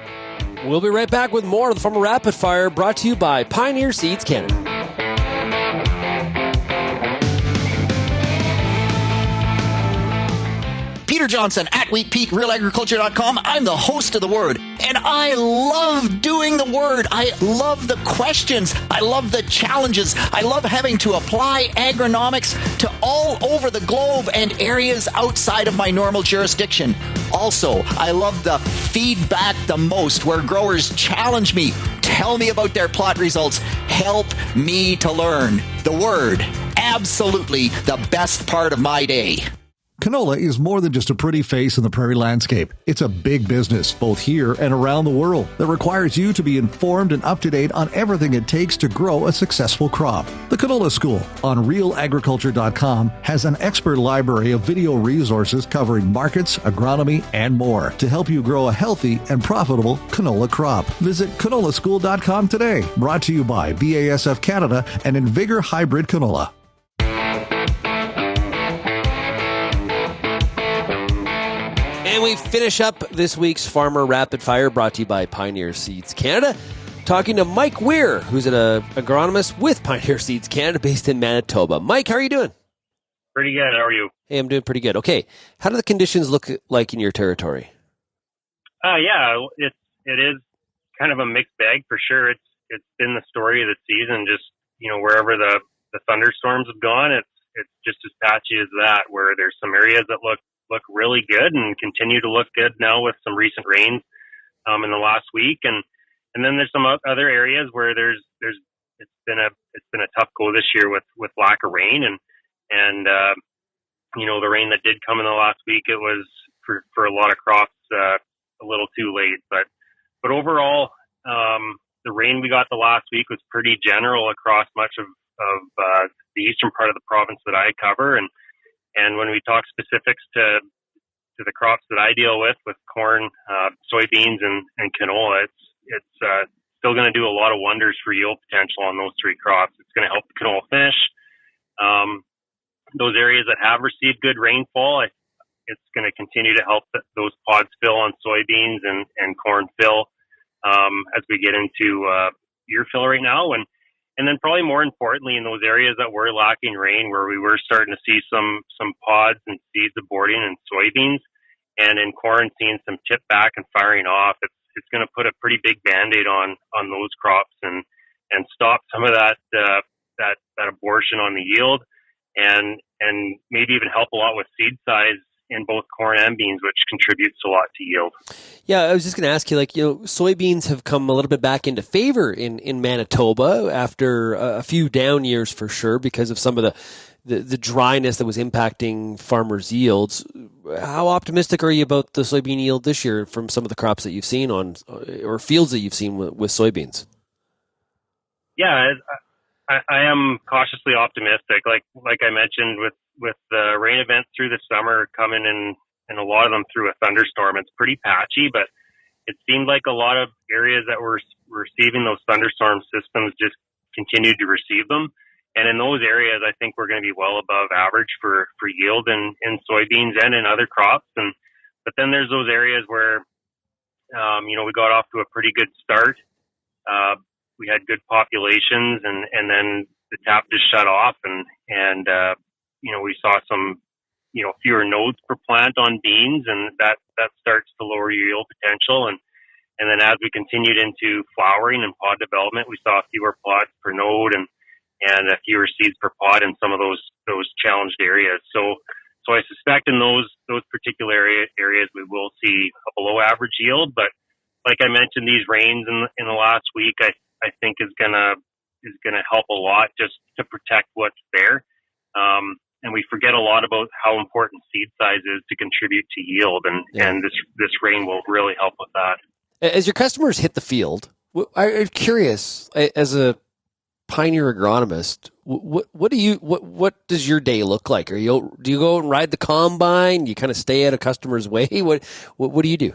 We'll be right back with more of the Farmer Rapid Fire, brought to you by Pioneer Seeds Canada. Peter Johnson at WheatPeak, RealAgriculture.com. I'm the host of The Word, and I love doing The Word. I love the questions. I love the challenges. I love having to apply agronomics to all over the globe and areas outside of my normal jurisdiction. Also, I love the feedback the most, where growers challenge me, tell me about their plot results, help me to learn. The Word, absolutely the best part of my day. Canola is more than just a pretty face in the prairie landscape. It's a big business, both here and around the world, that requires you to be informed and up to date on everything it takes to grow a successful crop. The Canola School on RealAgriculture.com has an expert library of video resources covering markets, agronomy, and more to help you grow a healthy and profitable canola crop. Visit canolaschool.com today. Brought to you by BASF Canada and Invigor Hybrid Canola. And we finish up this week's Farmer Rapid Fire, brought to you by Pioneer Seeds Canada. Talking to Mike Weir, who's an agronomist with Pioneer Seeds Canada, based in Manitoba. Mike, how are you doing? Pretty good. How are you? Hey, I'm doing pretty good. Okay, how do the conditions look like in your territory? Yeah, it is kind of a mixed bag for sure. It's been the story of the season. Just wherever the thunderstorms have gone, it's just as patchy as that. Where there's some areas that look really good and continue to look good now with some recent rains in the last week, and then there's some other areas where it's been a tough go this year with lack of rain, and the rain that did come in the last week, it was for a lot of crops a little too late, but overall the rain we got the last week was pretty general across much of the eastern part of the province that I cover, and when we talk specifics to the crops that I deal with corn, soybeans, and canola, it's still going to do a lot of wonders for yield potential on those three crops. It's going to help the canola finish. Those areas that have received good rainfall, it's going to continue to help those pods fill on soybeans and corn fill as we get into ear fill right now. And then probably more importantly, in those areas that were lacking rain, where we were starting to see some pods and seeds aborting in soybeans, and in corn seeing some tip back and firing off, it's going to put a pretty big Band-Aid on those crops and stop some of that abortion on the yield, and maybe even help a lot with seed size in both corn and beans, which contributes a lot to yield. Yeah, I was just going to ask you, soybeans have come a little bit back into favor in Manitoba after a few down years for sure, because of some of the dryness that was impacting farmers' yields. How optimistic are you about the soybean yield this year from some of the crops that you've seen or fields that you've seen with soybeans? Yeah, I am cautiously optimistic. Like I mentioned with the rain events through the summer coming in, and a lot of them through a thunderstorm, it's pretty patchy, but it seemed like a lot of areas that were receiving those thunderstorm systems just continued to receive them. And in those areas, I think we're going to be well above average for yield in soybeans and in other crops. But then there's those areas where, we got off to a pretty good start. We had good populations, and then the tap just shut off, and we saw some, fewer nodes per plant on beans, and that starts to lower your yield potential. And then as we continued into flowering and pod development, we saw fewer pods per node and fewer seeds per pod in some of those challenged areas. So I suspect in those particular areas we will see a below average yield. But like I mentioned, these rains in the last week, I think is gonna help a lot just to protect what's there. And we forget a lot about how important seed size is to contribute to yield, and this rain will really help with that. As your customers hit the field, I'm curious, as a Pioneer agronomist, what does your day look like? Do you go and ride the combine? You kind of stay out of customers' way? What do you do?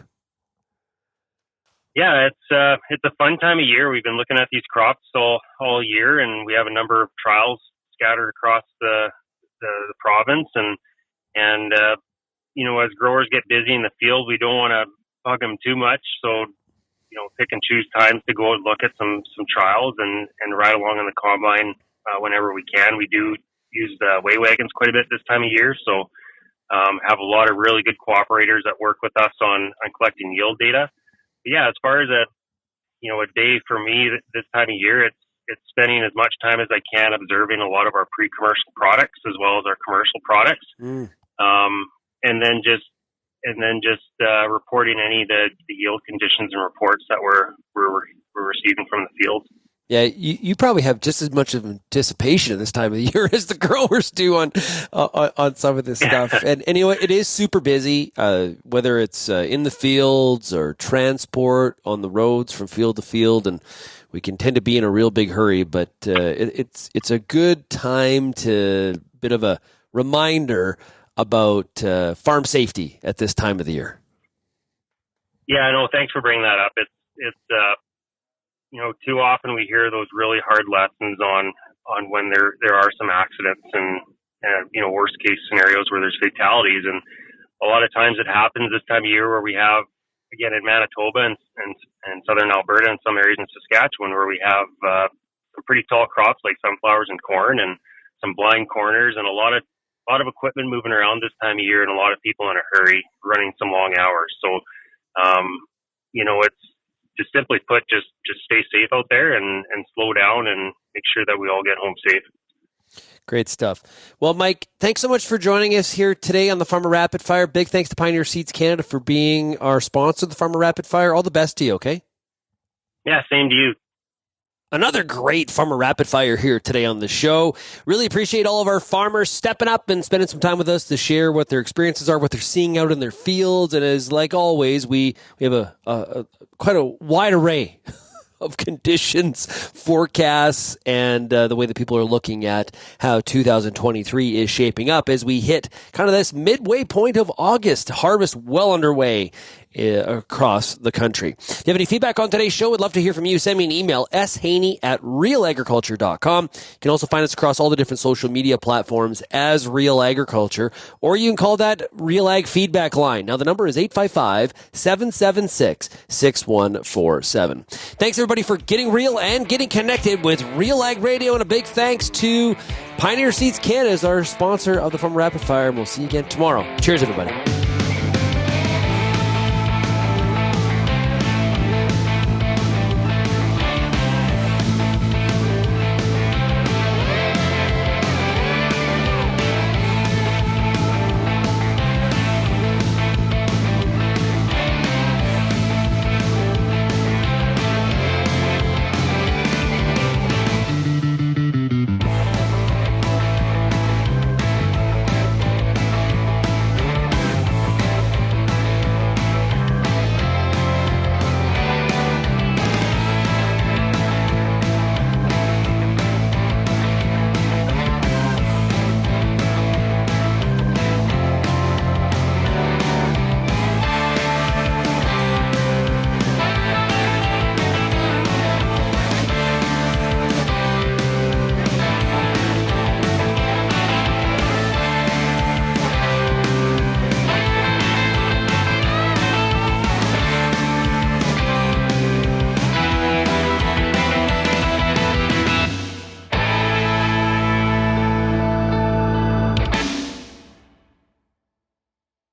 Yeah, it's a fun time of year. We've been looking at these crops all year, and we have a number of trials scattered across the province. And as growers get busy in the field, we don't want to bug them too much. So, pick and choose times to go and look at some trials and ride along on the combine whenever we can. We do use the weigh wagons quite a bit this time of year, so have a lot of really good cooperators that work with us on collecting yield data. But yeah, as far as a day for me this time of year, it's spending as much time as I can observing a lot of our pre-commercial products as well as our commercial products, and then just reporting any of the yield conditions and reports that we're receiving from the field. Yeah, you probably have just as much of anticipation this time of the year as the growers do on some of this stuff. And anyway, it is super busy, whether it's in the fields or transport on the roads from field to field, and we can tend to be in a real big hurry. But it's a good time to bit of a reminder about farm safety at this time of the year. Yeah, no, thanks for bringing that up. It's too often we hear those really hard lessons on when there are some accidents and worst case scenarios where there's fatalities, and a lot of times it happens this time of year where we have, again, in Manitoba and southern Alberta and some areas in Saskatchewan where we have some pretty tall crops like sunflowers and corn and some blind corners and a lot of equipment moving around this time of year and a lot of people in a hurry running some long hours. So, it's just simply put, just stay safe out there and slow down and make sure that we all get home safe. Great stuff. Well, Mike, thanks so much for joining us here today on the Farmer Rapid Fire. Big thanks to Pioneer Seeds Canada for being our sponsor of the Farmer Rapid Fire. All the best to you, okay? Yeah, same to you. Another great Farmer Rapid Fire here today on the show. Really appreciate all of our farmers stepping up and spending some time with us to share what their experiences are, what they're seeing out in their fields. And as like always, we have a quite a wide array of conditions, forecasts, and the way that people are looking at how 2023 is shaping up as we hit kind of this midway point of August. Harvest well underway across the country. If you have any feedback on today's show, we'd love to hear from you. Send me an email, shaney@realagriculture.com. You can also find us across all the different social media platforms as Real Agriculture, or you can call that Real Ag feedback line. Now, the number is 855-776-6147. Thanks, everybody, for getting real and getting connected with Real Ag Radio, and a big thanks to Pioneer Seeds Canada as our sponsor of the Farmer Rapid Fire, and we'll see you again tomorrow. Cheers, everybody.